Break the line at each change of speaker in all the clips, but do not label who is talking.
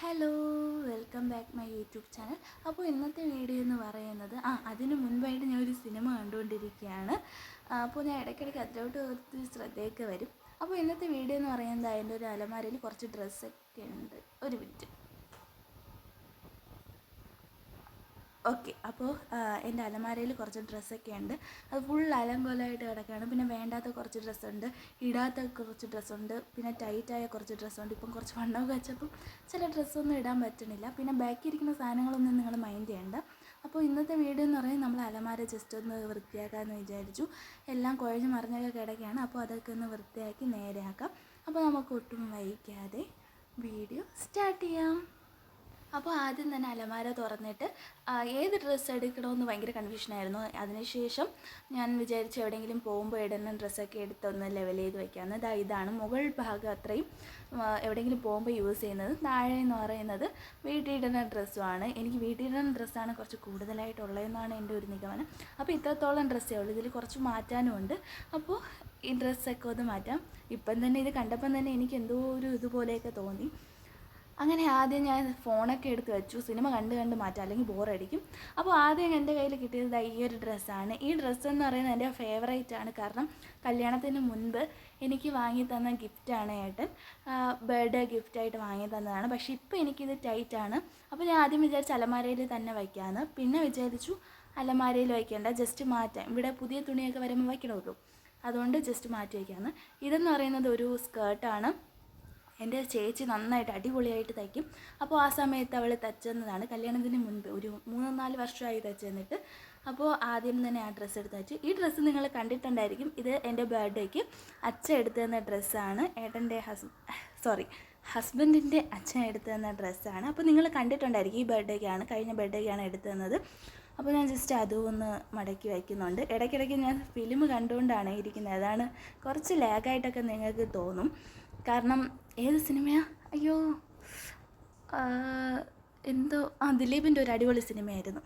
Hello, welcome back my YouTube channel. അപ്പോൾ ഇന്നത്തെ video എന്ന് പറയുന്നത് അതിന് മുൻപായിട്ട് ഞാനൊരു സിനിമ കണ്ടുകൊണ്ടിരിക്കുകയാണ്. അപ്പോൾ ഞാൻ ഇടയ്ക്കിടയ്ക്ക് അതിലോട്ട് ഒത്തിരി ശ്രദ്ധയൊക്കെ വരും. അപ്പോൾ ഇന്നത്തെ വീഡിയോ എന്ന് പറയുന്നത് അതിൻ്റെ ഒരു അലമാരയിൽ കുറച്ച് ഡ്രസ്സൊക്കെ ഉണ്ട്. ഒരു മിനിറ്റ്. ഓക്കെ, അപ്പോൾ എൻ്റെ അലമാരയിൽ കുറച്ച് ഡ്രസ്സൊക്കെ ഉണ്ട്. അത് ഫുൾ അലങ്കോലമായിട്ട് കിടക്കുകയാണ്. പിന്നെ വേണ്ടാത്ത കുറച്ച് ഡ്രസ്സുണ്ട്, ഇടാത്ത കുറച്ച് ഡ്രസ്സുണ്ട്, പിന്നെ ടൈറ്റായ കുറച്ച് ഡ്രസ്സുണ്ട്. ഇപ്പം കുറച്ച് വണ്ണമൊക്കെ വെച്ചപ്പം ചില ഡ്രസ്സൊന്നും ഇടാൻ പറ്റണില്ല. പിന്നെ ബാക്കി ഇരിക്കുന്ന സാധനങ്ങളൊന്നും നിങ്ങൾ മൈൻഡ് ചെയ്യണ്ട. അപ്പോൾ ഇന്നത്തെ വീഡിയോ എന്ന് പറയുന്നത് നമ്മൾ അലമാര ജസ്റ്റ് ഒന്ന് വൃത്തിയാക്കാമെന്ന് വിചാരിച്ചു. എല്ലാം കുഴഞ്ഞ് മറിഞ്ഞൊക്കെ കിടക്കുകയാണ്. അപ്പോൾ അതൊക്കെ ഒന്ന് വൃത്തിയാക്കി നേരെയാക്കാം. അപ്പോൾ നമുക്ക് ഒട്ടും വൈകാതെ വീഡിയോ സ്റ്റാർട്ട് ചെയ്യാം. അപ്പോൾ ആദ്യം തന്നെ അലമാര തുറന്നിട്ട് ഏത് ഡ്രസ്സ് എടുക്കണമെന്ന് ഭയങ്കര കൺഫ്യൂഷനായിരുന്നു. അതിനുശേഷം ഞാൻ വിചാരിച്ചു എവിടെയെങ്കിലും പോകുമ്പോൾ ഇടുന്ന ഡ്രസ്സൊക്കെ എടുത്തൊന്ന് ലെവൽ ചെയ്ത് വയ്ക്കാമെന്ന്. ഇതാണ് മുകൾ ഭാഗം അത്രയും എവിടെയെങ്കിലും പോകുമ്പോൾ യൂസ് ചെയ്യുന്നത്. താഴെ എന്ന് പറയുന്നത് വീട്ടിലിടുന്ന ഡ്രസ്സുമാണ്. എനിക്ക് വീട്ടിലിടുന്ന ഡ്രസ്സാണ് കുറച്ച് കൂടുതലായിട്ടുള്ളതെന്നാണ് എൻ്റെ ഒരു നിഗമനം. അപ്പോൾ ഇത്രത്തോളം ഡ്രസ്സേ ഉള്ളൂ. ഇതിൽ കുറച്ച് മാറ്റാനും ഉണ്ട്. അപ്പോൾ ഈ ഡ്രസ്സൊക്കെ ഒന്ന് മാറ്റാം. ഇപ്പം തന്നെ ഇത് കണ്ടപ്പം തന്നെ എനിക്ക് എന്തോ ഒരു ഇതുപോലെയൊക്കെ തോന്നി. അങ്ങനെ ആദ്യം ഞാൻ ഫോണൊക്കെ എടുത്ത് വെച്ചു. സിനിമ കണ്ട് മാറ്റാം, അല്ലെങ്കിൽ ബോറടിക്കും. അപ്പോൾ ആദ്യം എൻ്റെ കയ്യിൽ കിട്ടിയത് ഈ ഒരു ഡ്രസ്സാണ്. ഈ ഡ്രസ്സ് എന്ന് പറയുന്നത് എൻ്റെ ഫേവറേറ്റ് ആണ്. കാരണം കല്യാണത്തിന് മുൻപ് എനിക്ക് വാങ്ങി തന്ന ഗിഫ്റ്റാണ് ഏട്ടൻ. ബർത്ത്ഡേ ഗിഫ്റ്റായിട്ട് വാങ്ങി തന്നതാണ്. പക്ഷേ ഇപ്പോൾ എനിക്കിത് ടൈറ്റാണ്. അപ്പോൾ ഞാൻ ആദ്യം വിചാരിച്ചു അലമാരയിൽ തന്നെ വയ്ക്കാമെന്ന്. പിന്നെ വിചാരിച്ചു അലമാരയിൽ വയ്ക്കേണ്ട, ജസ്റ്റ് മാറ്റാം. ഇവിടെ പുതിയ തുണിയൊക്കെ വരുമ്പോൾ വയ്ക്കണമല്ലോ, അതുകൊണ്ട് ജസ്റ്റ് മാറ്റി വയ്ക്കാമെന്ന്. ഇതെന്ന് പറയുന്നത് ഒരു സ്കേർട്ടാണ്. എൻ്റെ ചേച്ചി നന്നായിട്ട് അടിപൊളിയായിട്ട് തയ്ക്കും. അപ്പോൾ ആ സമയത്ത് അവൾ തച്ചെന്നതാണ്. കല്യാണത്തിന് മുൻപ് ഒരു 3-4 വർഷമായി തച്ച് തന്നിട്ട്. അപ്പോൾ ആദ്യം തന്നെ ആ ഡ്രസ്സ് എടുത്ത് തച്ചു. ഈ ഡ്രസ്സ് നിങ്ങൾ കണ്ടിട്ടുണ്ടായിരിക്കും. ഇത് എൻ്റെ ബർത്ത്ഡേക്ക് അച്ഛൻ എടുത്തു തന്ന ഡ്രസ്സാണ്. ഏട്ടൻ്റെ ഹസ്ബൻഡിൻ്റെ അച്ഛൻ എടുത്തു തന്ന ഡ്രസ്സാണ്. അപ്പോൾ നിങ്ങൾ കണ്ടിട്ടുണ്ടായിരിക്കും. ഈ ബർത്ത്ഡേക്കാണ്, കഴിഞ്ഞ ബർത്ത്ഡേക്കാണ് എടുത്തു തന്നത്. അപ്പോൾ ഞാൻ ജസ്റ്റ് അതും ഒന്ന് മടക്കി വയ്ക്കുന്നുണ്ട്. ഇടയ്ക്കിടയ്ക്ക് ഞാൻ ഫിലിം കണ്ടുകൊണ്ടാണ് ഇരിക്കുന്നത്. അതാണ് കുറച്ച് ലാഗായിട്ടൊക്കെ നിങ്ങൾക്ക് തോന്നും. കാരണം ഏത് സിനിമയാണ്? അയ്യോ, എന്തോ ദിലീപിൻ്റെ ഒരു അടിപൊളി സിനിമയായിരുന്നു.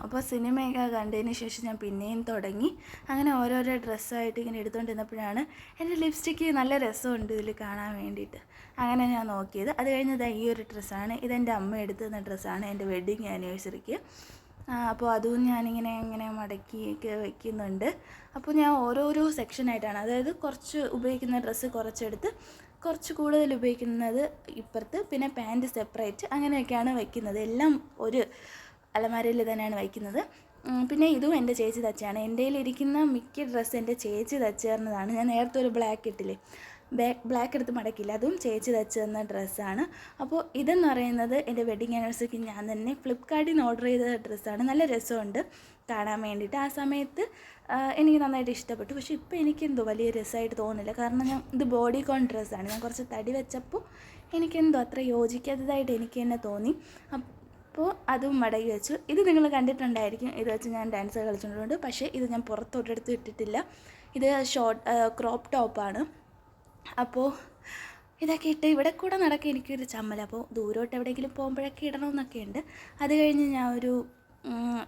അപ്പോൾ സിനിമയൊക്കെ കണ്ടതിന് ശേഷം ഞാൻ പിന്നെയും തുടങ്ങി. അങ്ങനെ ഓരോരോ ഡ്രസ്സായിട്ട് ഇങ്ങനെ എടുത്തുകൊണ്ടിരുന്നപ്പോഴാണ് എൻ്റെ ലിപ്സ്റ്റിക്ക് നല്ല രസമുണ്ട് ഇതിൽ കാണാൻ വേണ്ടിയിട്ട്. അങ്ങനെ ഞാൻ നോക്കിയത്. അത് കഴിഞ്ഞത് ഈ ഒരു ഡ്രസ്സാണ്. ഇതെൻ്റെ അമ്മ എടുത്തു തന്ന ഡ്രസ്സാണ് എൻ്റെ വെഡ്ഡിങ് ആനിവേഴ്സറിക്ക്. അപ്പോൾ അതും ഞാനിങ്ങനെ മടക്കിയൊക്കെ വയ്ക്കുന്നുണ്ട്. അപ്പോൾ ഞാൻ ഓരോരോ സെക്ഷനായിട്ടാണ്, അതായത് കുറച്ച് ഉപയോഗിക്കുന്ന ഡ്രസ്സ് കുറച്ചെടുത്ത്, കുറച്ച് കൂടുതൽ ഉപയോഗിക്കുന്നത് ഇപ്പുറത്ത്, പിന്നെ പാൻറ്റ് സെപ്പറേറ്റ്, അങ്ങനെയൊക്കെയാണ് വയ്ക്കുന്നത്. എല്ലാം ഒരു അലമാരയിൽ തന്നെയാണ് വയ്ക്കുന്നത്. പിന്നെ ഇതും എൻ്റെ ചേച്ചി തച്ചയാണ്. എൻ്റെ കയ്യിലിരിക്കുന്ന മിക്ക ഡ്രസ്സ് എൻ്റെ ചേച്ചി തച്ച് തരുന്നതാണ്. ഞാൻ നേരത്തെ ഒരു ബ്ലാക്ക് ഇട്ടില്ലേ, ബ്ലാക്ക് എടുത്ത് മടക്കില്ല, അതും ചേച്ചി തച്ച് തന്ന ഡ്രസ്സാണ്. അപ്പോൾ ഇതെന്ന് പറയുന്നത് എൻ്റെ വെഡ്ഡിങ് ആനിവേഴ്സറിക്ക് ഞാൻ തന്നെ ഫ്ലിപ്കാർട്ടിൽ നിന്ന് ഓർഡർ ചെയ്ത ഡ്രസ്സാണ്. നല്ല രസമുണ്ട് കാണാൻ വേണ്ടിയിട്ട്. ആ സമയത്ത് എനിക്ക് നന്നായിട്ട് ഇഷ്ടപ്പെട്ടു. പക്ഷേ ഇപ്പോൾ എനിക്കെന്തോ വലിയ രസമായിട്ട് തോന്നുന്നില്ല. കാരണം ഇത് ബോഡിക്കോൺ ഡ്രസ്സാണ്. ഞാൻ കുറച്ച് തടി വെച്ചപ്പോൾ എനിക്കെന്തോ അത്ര യോജിക്കാത്തതായിട്ട് എനിക്ക് തന്നെ തോന്നി. അപ്പോൾ അതും മടക്കി വെച്ചു. ഇത് നിങ്ങൾ കണ്ടിട്ടുണ്ടായിരിക്കും. ഇത് വെച്ച് ഞാൻ ഡാൻസ് കളിച്ചിട്ടുണ്ട്. പക്ഷേ ഇത് ഞാൻ പുറത്തോട്ടെടുത്ത് ഇട്ടിട്ടില്ല. ഇത് ക്രോപ്പ് ടോപ്പാണ്. അപ്പോൾ ഇതൊക്കെ ഇട്ട് ഇവിടെ കൂടെ നടക്കാൻ എനിക്കൊരു ചമ്മൽ. അപ്പോൾ ദൂരോട്ട് എവിടെയെങ്കിലും പോകുമ്പോഴൊക്കെ ഇടണമെന്നൊക്കെ ഉണ്ട്. അത് കഴിഞ്ഞ് ഞാൻ ഒരു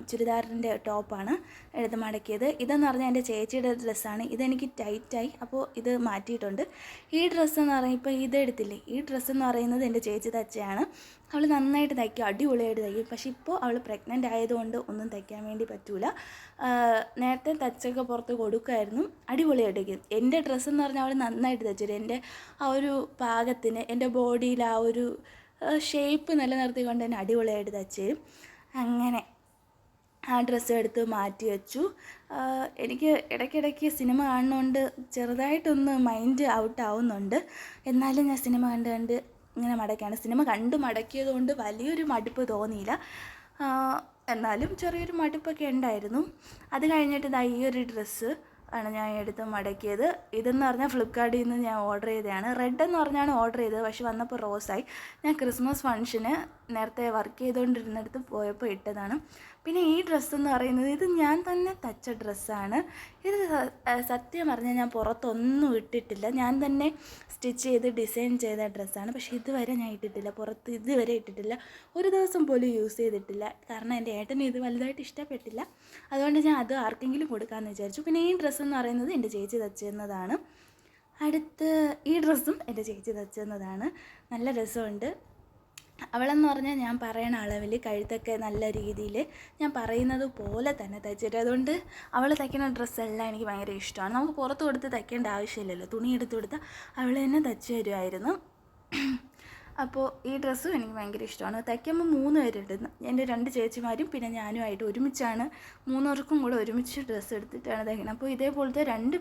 ചുരിദാറിൻ്റെ ടോപ്പാണ് എടുത്ത് മടക്കിയത്. ഇതെന്ന് പറഞ്ഞാൽ എൻ്റെ ചേച്ചിയുടെ ഡ്രസ്സാണ്. ഇതെനിക്ക് ടൈറ്റായി, അപ്പോൾ ഇത് മാറ്റിയിട്ടുണ്ട്. ഈ ഡ്രസ്സെന്ന് പറഞ്ഞാൽ ഇപ്പോൾ ഇതെടുത്തില്ലേ, ഈ ഡ്രസ്സെന്ന് പറയുന്നത് എൻ്റെ ചേച്ചി തച്ചയാണ്. അവൾ നന്നായിട്ട് തയ്ക്കും, അടിപൊളിയായിട്ട് തയ്ക്കും. പക്ഷേ ഇപ്പോൾ അവൾ പ്രഗ്നൻ്റ് ആയതുകൊണ്ട് ഒന്നും തയ്ക്കാൻ വേണ്ടി പറ്റില്ല. നേരത്തെ തച്ചൊക്കെ പുറത്ത് കൊടുക്കുമായിരുന്നു, അടിപൊളിയായിട്ട് തയ്ക്കും. എൻ്റെ ഡ്രസ്സെന്ന് പറഞ്ഞാൽ അവൾ നന്നായിട്ട് തച്ചിരും. എൻ്റെ ആ ഒരു പാകത്തിന്, എൻ്റെ ബോഡിയിൽ ആ ഒരു ഷേപ്പ് നിലനിർത്തിക്കൊണ്ട് തന്നെ അടിപൊളിയായിട്ട് തച്ചരും. അങ്ങനെ ആ ഡ്രസ്സ് എടുത്ത് മാറ്റി വെച്ചു. എനിക്ക് ഇടയ്ക്കിടയ്ക്ക് സിനിമ കാണുന്നതുകൊണ്ട് ചെറുതായിട്ടൊന്ന് മൈൻഡ് ഔട്ടാവുന്നുണ്ട്. എന്നാലും ഞാൻ സിനിമ കണ്ട് ഇങ്ങനെ മടക്കിയാണ്. സിനിമ കണ്ട് മടക്കിയത് കൊണ്ട് വലിയൊരു മടുപ്പ് തോന്നിയില്ല. എന്നാലും ചെറിയൊരു മടുപ്പൊക്കെ ഉണ്ടായിരുന്നു. അത് കഴിഞ്ഞിട്ട് ഈ ഒരു ഡ്രസ്സ് ആണ് ഞാൻ എടുത്ത് മടക്കിയത്. ഇതെന്ന് പറഞ്ഞാൽ ഫ്ലിപ്കാർട്ടിൽ നിന്ന് ഞാൻ ഓർഡർ ചെയ്തതാണ്. റെഡ് എന്ന് പറഞ്ഞാണ് ഓർഡർ ചെയ്തത്, പക്ഷെ വന്നപ്പോൾ റോസായി. ഞാൻ ക്രിസ്മസ് ഫംഗ്ഷന് നേരത്തെ വർക്ക് ചെയ്തുകൊണ്ടിരുന്നിടത്ത് പോയപ്പോൾ ഇട്ടതാണ്. പിന്നെ ഈ ഡ്രസ്സെന്ന് പറയുന്നത് ഇത് ഞാൻ തന്നെ തച്ച ഡ്രസ്സാണ്. ഇത് സത്യം പറഞ്ഞാൽ ഞാൻ പുറത്തൊന്നും ഇട്ടിട്ടില്ല. ഞാൻ തന്നെ സ്റ്റിച്ച് ചെയ്ത് ഡിസൈൻ ചെയ്ത ഡ്രസ്സാണ്. പക്ഷേ ഇതുവരെ ഞാൻ ഇട്ടിട്ടില്ല, പുറത്ത് ഇതുവരെ ഇട്ടിട്ടില്ല. ഒരു ദിവസം പോലും യൂസ് ചെയ്തിട്ടില്ല. കാരണം എൻ്റെ ഏട്ടന് ഇത് വലുതായിട്ട് ഇഷ്ടപ്പെട്ടില്ല. അതുകൊണ്ട് ഞാൻ അത് ആർക്കെങ്കിലും കൊടുക്കാമെന്ന് വിചാരിച്ചു. പിന്നെ ഈ ഡ്രസ്സെന്ന് പറയുന്നത് എൻ്റെ ചേച്ചി തച്ചിരുന്നതാണ്. അടുത്ത് ഈ ഡ്രസ്സും എൻ്റെ ചേച്ചി തച്ചതാണ്. നല്ല രസമുണ്ട്. അവളെന്ന് പറഞ്ഞാൽ ഞാൻ പറയണ അളവിൽ കഴുത്തൊക്കെ നല്ല രീതിയിൽ ഞാൻ പറയുന്നത് പോലെ തന്നെ തയ്ച്ചിട്ട്, അതുകൊണ്ട് അവൾ തയ്ക്കുന്ന ഡ്രസ്സെല്ലാം എനിക്ക് ഭയങ്കര ഇഷ്ടമാണ്. നമുക്ക് പുറത്ത് കൊടുത്ത് തയ്ക്കേണ്ട ആവശ്യമില്ലല്ലോ, തുണി എടുത്ത് കൊടുത്താൽ അവൾ തന്നെ തയ്ച്ചു തരുമായിരുന്നു. അപ്പോൾ ഈ ഡ്രസ്സും എനിക്ക് ഭയങ്കര ഇഷ്ടമാണ്. തയ്ക്കുമ്പോൾ 3 പേരുണ്ട്, എൻ്റെ 2 ചേച്ചിമാരും പിന്നെ ഞാനുമായിട്ട് ഒരുമിച്ചാണ്, 3 പേർക്കും കൂടെ ഒരുമിച്ച് ഡ്രസ്സ് എടുത്തിട്ടാണ് തയ്ക്കുന്നത്. അപ്പോൾ ഇതേപോലത്തെ 2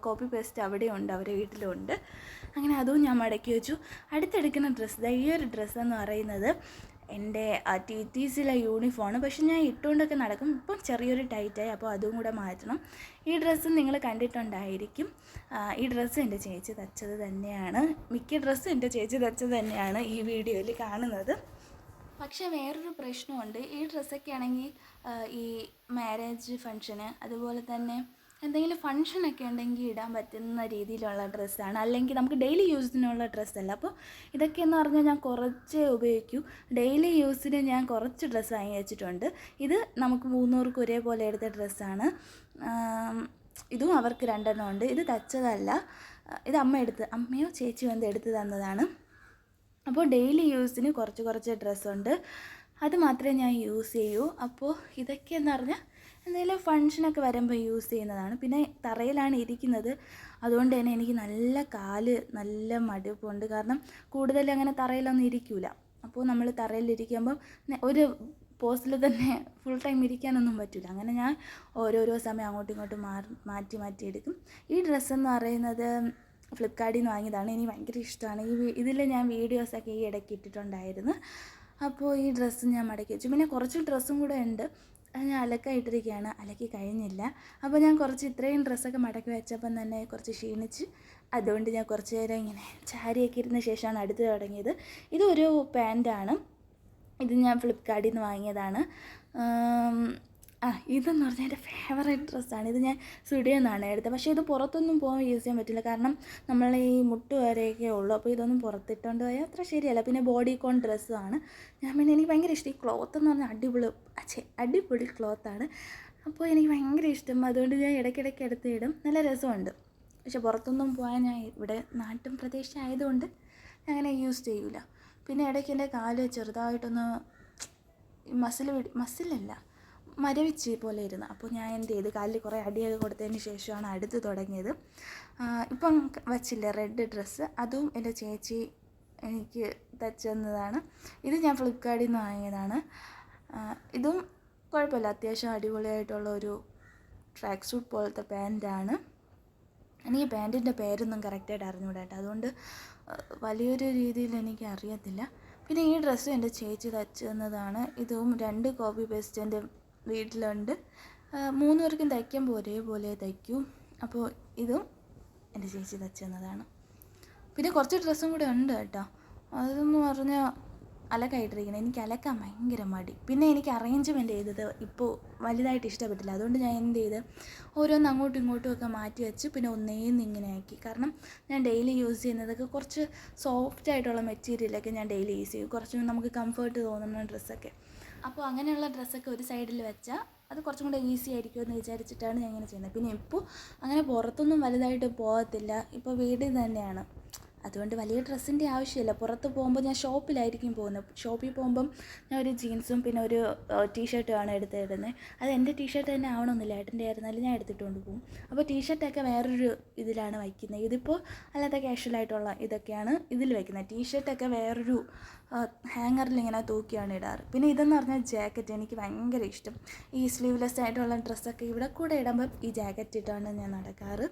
കോപ്പി പേസ്റ്റ് അവിടെയുണ്ട്, അവരുടെ വീട്ടിലുണ്ട്. അങ്ങനെ അതും ഞാൻ മടക്കി വെച്ചു. അടുത്തെടുക്കുന്ന ഡ്രസ്സ്, ഈ ഒരു ഡ്രസ്സെന്ന് പറയുന്നത് എൻ്റെ TTCയിലെ യൂണിഫോമാണ്. പക്ഷെ ഞാൻ ഇട്ടുകൊണ്ടൊക്കെ നടക്കും. ഇപ്പം ചെറിയൊരു ടൈറ്റായി, അപ്പോൾ അതും കൂടെ മാറ്റണം. ഈ ഡ്രസ്സും നിങ്ങൾ കണ്ടിട്ടുണ്ടായിരിക്കും. ഈ ഡ്രസ്സ് എൻ്റെ ചേച്ചി തച്ചത് തന്നെയാണ്. മിക്ക ഡ്രസ്സും എൻ്റെ ചേച്ചി തച്ചത് തന്നെയാണ് ഈ വീഡിയോയിൽ കാണുന്നത്. പക്ഷേ വേറൊരു പ്രശ്നമുണ്ട്. ഈ ഡ്രസ്സൊക്കെ ആണെങ്കിൽ ഈ മാരേജ് ഫങ്ഷന്, അതുപോലെ തന്നെ എന്തെങ്കിലും ഫങ്ഷനൊക്കെ ഉണ്ടെങ്കിൽ ഇടാൻ പറ്റുന്ന രീതിയിലുള്ള ഡ്രസ്സാണ്, അല്ലെങ്കിൽ നമുക്ക് ഡെയിലി യൂസിനുള്ള ഡ്രസ്സല്ല. അപ്പോൾ ഇതൊക്കെയെന്ന് പറഞ്ഞാൽ ഞാൻ കുറച്ചേ ഉപയോഗിക്കൂ. ഡെയിലി യൂസിന് ഞാൻ കുറച്ച് ഡ്രസ്സ് വാങ്ങി വെച്ചിട്ടുണ്ട്. ഇത് നമുക്ക് 3 പേർക്കും ഒരേപോലെ എടുത്ത ഡ്രസ്സാണ്. ഇതും അവർക്ക് 2 എണ്ണം ഉണ്ട്. ഇത് തച്ചതല്ല, ഇത് അമ്മയോ ചേച്ചിയോ എടുത്ത് തന്നതാണ്. അപ്പോൾ ഡെയിലി യൂസിന് കുറച്ച് ഡ്രസ്സുണ്ട്, അത് മാത്രമേ ഞാൻ യൂസ് ചെയ്യൂ. അപ്പോൾ ഇതൊക്കെയെന്ന് പറഞ്ഞാൽ എന്തെങ്കിലും ഫങ്ഷനൊക്കെ വരുമ്പോൾ യൂസ് ചെയ്യുന്നതാണ്. പിന്നെ തറയിലാണ് ഇരിക്കുന്നത്, അതുകൊണ്ട് തന്നെ എനിക്ക് നല്ല മടുപ്പുണ്ട്. കാരണം കൂടുതൽ അങ്ങനെ തറയിലൊന്നും ഇരിക്കില്ല. അപ്പോൾ നമ്മൾ തറയിലിരിക്കുമ്പം ഒരു പോസ്റ്റിൽ തന്നെ ഫുൾ ടൈം ഇരിക്കാനൊന്നും പറ്റില്ല. അങ്ങനെ ഞാൻ ഓരോരോ സമയം അങ്ങോട്ടും ഇങ്ങോട്ടും മാറ്റി എടുക്കും. ഈ ഡ്രസ്സെന്ന് പറയുന്നത് ഫ്ലിപ്കാർട്ടിൽ നിന്ന് വാങ്ങിയതാണ്. എനിക്ക് ഭയങ്കര ഇഷ്ടമാണ്. ഇതിൽ ഞാൻ വീഡിയോസൊക്കെ ഈ ഇടയ്ക്ക് ഇട്ടിട്ടുണ്ടായിരുന്നു. അപ്പോൾ ഈ ഡ്രസ്സ് ഞാൻ മടക്കി വെച്ചു. പിന്നെ കുറച്ച് ഡ്രസ്സും കൂടെ ഉണ്ട്, അത് ഞാൻ അലക്കായിട്ടിരിക്കുകയാണ്, അലക്കി കഴിഞ്ഞില്ല. അപ്പോൾ ഞാൻ ഇത്രയും ഡ്രസ്സൊക്കെ മടക്കി വെച്ചപ്പം തന്നെ കുറച്ച് ക്ഷീണിച്ച്, അതുകൊണ്ട് ഞാൻ കുറച്ച് നേരം ഇങ്ങനെ ചാരിയൊക്കെ ഇരുന്ന ശേഷമാണ് അടുത്ത് തുടങ്ങിയത്. ഇതൊരു പാൻറ്റാണ്, ഇത് ഞാൻ ഫ്ലിപ്കാർട്ടിൽ നിന്ന് വാങ്ങിയതാണ്. ഇതെന്ന് പറഞ്ഞാൽ എൻ്റെ ഫേവറേറ്റ് ഡ്രസ്സാണ്. ഇത് ഞാൻ സ്റ്റുഡിയോയിൽ നിന്നാണ് എടുത്തത്. പക്ഷേ ഇത് പുറത്തൊന്നും പോകാൻ യൂസ് ചെയ്യാൻ പറ്റില്ല, കാരണം നമ്മൾ ഈ മുട്ട് വരെയൊക്കെ ഉള്ളൂ. അപ്പോൾ ഇതൊന്നും പുറത്തിട്ടുകൊണ്ട് പോയാൽ അത്ര ശരിയല്ല. പിന്നെ ബോഡിക്കോൺ ഡ്രസ്സുമാണ്. എനിക്ക് ഭയങ്കര ഇഷ്ടം. ഈ ക്ലോത്ത് എന്ന് പറഞ്ഞാൽ അടിപൊളി ക്ലോത്താണ്. അപ്പോൾ എനിക്ക് ഭയങ്കര ഇഷ്ടം, അതുകൊണ്ട് ഞാൻ ഇടയ്ക്കിടയ്ക്ക് എടുത്ത് ഇടും. നല്ല രസമുണ്ട്. പക്ഷെ പുറത്തൊന്നും പോകാൻ ഞാൻ ഇവിടെ നാട്ടും പ്രദേശമായതുകൊണ്ട് അങ്ങനെ യൂസ് ചെയ്യൂല. പിന്നെ ഇടയ്ക്ക് എൻ്റെ കാല് ചെറുതായിട്ടൊന്ന് മസിലല്ല മരവിച്ച് പോലെ ഇരുന്നു. അപ്പോൾ ഞാൻ എന്ത് ചെയ്ത് കാലിൽ കുറേ അടിയൊക്കെ കൊടുത്തതിന് ശേഷമാണ് അടുത്ത് തുടങ്ങിയത്. ഇപ്പം വച്ചില്ല റെഡ് ഡ്രസ്സ്, അതും എൻ്റെ ചേച്ചി എനിക്ക് തച്ചു തന്നതാണ്. ഇത് ഞാൻ ഫ്ലിപ്കാർട്ടിൽ നിന്ന് വാങ്ങിയതാണ്. ഇതും കുഴപ്പമില്ല, അത്യാവശ്യം അടിപൊളിയായിട്ടുള്ള ഒരു ട്രാക്ക് സൂട്ട് പോലത്തെ പാൻറ്റാണ്. എനിക്ക് ഈ പാൻറ്റിൻ്റെ പേരൊന്നും കറക്റ്റായിട്ട് അറിഞ്ഞുകൂടാ കേട്ടോ, അതുകൊണ്ട് വലിയൊരു രീതിയിൽ എനിക്ക് അറിയത്തില്ല. പിന്നെ ഈ ഡ്രസ്സും എൻ്റെ ചേച്ചി തച്ചു തന്നതാണ്. ഇതും 2 കോപ്പി പേസ്റ്റ് എൻ്റെ വീട്ടിലുണ്ട്. 3 പേർക്കും തയ്ക്കുമ്പോൾ ഒരേപോലെ തയ്ക്കും. അപ്പോൾ ഇതും എൻ്റെ ചേച്ചി തച്ചു തന്നതാണ്. പിന്നെ കുറച്ച് ഡ്രസ്സും കൂടെ ഉണ്ട് കേട്ടോ, അതെന്ന് പറഞ്ഞാൽ അലക്കായിട്ടിരിക്കുന്നത്. എനിക്ക് അലക്കാൻ ഭയങ്കര മടി. പിന്നെ എനിക്ക് അറേഞ്ച്മെൻറ്റ് ചെയ്തത് ഇപ്പോൾ വലുതായിട്ട് ഇഷ്ടപ്പെട്ടില്ല, അതുകൊണ്ട് ഞാൻ എന്ത് ചെയ്ത് ഓരോന്ന് അങ്ങോട്ടും ഇങ്ങോട്ടും ഒക്കെ മാറ്റി വെച്ച് പിന്നെ ഒന്നേന്ന് ഇങ്ങനെ ആക്കി. കാരണം ഞാൻ ഡെയിലി യൂസ് ചെയ്യുന്നതൊക്കെ കുറച്ച് സോഫ്റ്റ് ആയിട്ടുള്ള മെറ്റീരിയലൊക്കെ ഞാൻ ഡെയിലി യൂസ് ചെയ്യും, കുറച്ചും നമുക്ക് കംഫർട്ട് തോന്നുന്ന ഡ്രസ്സൊക്കെ. അപ്പോൾ അങ്ങനെയുള്ള ഡ്രസ്സൊക്കെ ഒരു സൈഡിൽ വെച്ചാൽ അത് കുറച്ചും കൂടെ ഈസി ആയിരിക്കുമെന്ന് വിചാരിച്ചിട്ടാണ് ഞാൻ ഇങ്ങനെ ചെയ്യുന്നത്. പിന്നെ ഇപ്പോൾ അങ്ങനെ പുറത്തൊന്നും വലുതായിട്ട് പോകത്തില്ല, ഇപ്പോൾ വീട്ടിൽ തന്നെയാണ്. അതുകൊണ്ട് വലിയ ഡ്രസ്സിൻ്റെ ആവശ്യമില്ല. പുറത്ത് പോകുമ്പോൾ ഞാൻ ഷോപ്പിലായിരിക്കും പോകുന്നത്. ഷോപ്പിൽ പോകുമ്പം ഞാൻ ഒരു ജീൻസും പിന്നെ ഒരു ടീഷർട്ടുമാണ് എടുത്തിടുന്നത്. അത് എൻ്റെ ടീഷർട്ട് തന്നെ ആവണമെന്നില്ല, ഏട്ടൻ്റെ ആയിരുന്നാലും ഞാൻ എടുത്തിട്ടുകൊണ്ട് പോകും. അപ്പോൾ ടീഷർട്ടൊക്കെ വേറൊരു ഇതിലാണ് വയ്ക്കുന്നത്. ഇതിപ്പോൾ അല്ലാതെ കാഷ്വലായിട്ടുള്ള ഇതൊക്കെയാണ് ഇതിൽ വയ്ക്കുന്നത്. ടീഷർട്ടൊക്കെ വേറൊരു ഹാങ്ങറിൽ ഇങ്ങനെ തൂക്കിയാണ് ഇടാറ്. പിന്നെ ഇതെന്ന് പറഞ്ഞാൽ ജാക്കറ്റ്, എനിക്ക് ഭയങ്കര ഇഷ്ടം. ഈ സ്ലീവ്ലെസ് ആയിട്ടുള്ള ഡ്രസ്സൊക്കെ ഇവിടെ കൂടെ ഇടുമ്പോൾ ഈ ജാക്കറ്റ് ഇട്ടാണ് ഞാൻ നടക്കാറ്.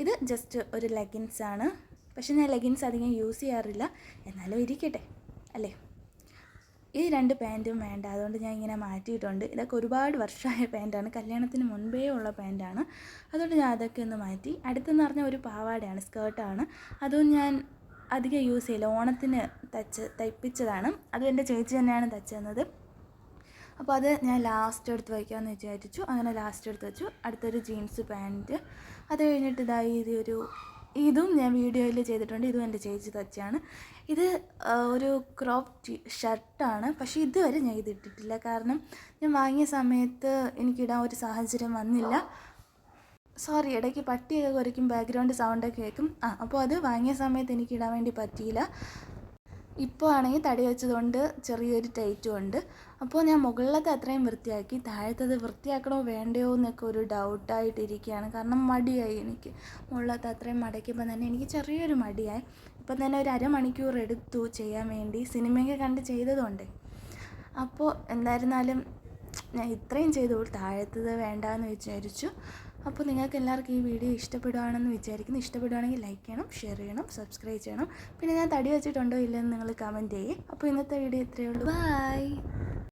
ഇത് ജസ്റ്റ് ഒരു ലെഗിൻസാണ്. പക്ഷേ ഞാൻ ലെഗിൻസ് അധികം യൂസ് ചെയ്യാറില്ല, എന്നാലും ഇരിക്കട്ടെ അല്ലേ. ഈ 2 പാൻറ്റും വേണ്ട, അതുകൊണ്ട് ഞാൻ ഇങ്ങനെ മാറ്റിയിട്ടുണ്ട്. ഇതൊക്കെ ഒരുപാട് വർഷമായ പാൻറ്റാണ്, കല്യാണത്തിന് മുൻപേ ഉള്ള പാൻറ്റാണ്, അതുകൊണ്ട് ഞാൻ അതൊക്കെ ഒന്ന് മാറ്റി. അടുത്തെന്ന് പറഞ്ഞാൽ ഒരു പാവാടയാണ്, സ്കേർട്ടാണ്. അതും ഞാൻ അധികം യൂസ് ചെയ്യില്ല, ഓണത്തിന് തയ്പ്പിച്ചതാണ്. അതും എൻ്റെ ചേച്ചി തന്നെയാണ് തച്ചു തന്നത്. അപ്പോൾ അത് ഞാൻ ലാസ്റ്റ് എടുത്ത് വയ്ക്കാമെന്ന് വിചാരിച്ചു. അങ്ങനെ ലാസ്റ്റ് എടുത്ത് വെച്ചു. അടുത്തൊരു ജീൻസ് പാൻറ്റ്, അത് കഴിഞ്ഞിട്ട് ഇതും ഞാൻ വീഡിയോയിൽ ചെയ്തിട്ടുണ്ട്. ഇതും എൻ്റെ ചേച്ചി തച്ചാണ്. ഇത് ഒരു ക്രോപ്പ് ഷർട്ടാണ്. പക്ഷേ ഇതുവരെ ഞാൻ ഇതിട്ടിട്ടില്ല, കാരണം ഞാൻ വാങ്ങിയ സമയത്ത് എനിക്കിടാൻ ഒരു സാഹചര്യം വന്നില്ല. സോറി, ഇടയ്ക്ക് പട്ടിയൊക്കെ കുരയ്ക്കും, ബാക്ക്ഗ്രൗണ്ട് സൗണ്ടൊക്കെ കേൾക്കും. അപ്പോൾ അത് വാങ്ങിയ സമയത്ത് എനിക്ക് ഇടാൻ വേണ്ടി പറ്റിയില്ല. ഇപ്പോൾ ആണെങ്കിൽ തടി വെച്ചതുകൊണ്ട് ചെറിയൊരു ടൈറ്റും ഉണ്ട്. അപ്പോൾ ഞാൻ മുകളിലത്തെ അത്രയും വൃത്തിയാക്കി, താഴത്തത് വൃത്തിയാക്കണോ വേണ്ടയോ എന്നൊക്കെ ഒരു ഡൗട്ടായിട്ടിരിക്കുകയാണ്. കാരണം മടിയായി എനിക്ക്. മുകളിലത്തെ അത്രയും മടക്കിയപ്പോൾ തന്നെ എനിക്ക് ചെറിയൊരു മടിയായി. ഇപ്പം തന്നെ ഒരു അരമണിക്കൂർ എടുത്തു ചെയ്യാൻ വേണ്ടി, സിനിമയൊക്കെ കണ്ട് ചെയ്തതുകൊണ്ട്. അപ്പോൾ എന്തായിരുന്നാലും ഞാൻ ഇത്രയും ചെയ്തു, താഴത്തത് വേണ്ടാന്ന് വിചാരിച്ചു. അപ്പോൾ നിങ്ങൾക്ക് എല്ലാവർക്കും ഈ വീഡിയോ ഇഷ്ടപ്പെടുകയാണെന്ന് വിചാരിക്കുന്നു. ഇഷ്ടപ്പെടുകയാണെങ്കിൽ ലൈക്ക് ചെയ്യണം, ഷെയർ ചെയ്യണം, സബ്സ്ക്രൈബ് ചെയ്യണം. പിന്നെ ഞാൻ തടി വെച്ചിട്ടുണ്ടോ ഇല്ലെന്ന് നിങ്ങൾ കമൻറ്റ് ചെയ്യേ. അപ്പോൾ ഇന്നത്തെ വീഡിയോ ഇത്രയേ ഉള്ളൂ. ബൈ.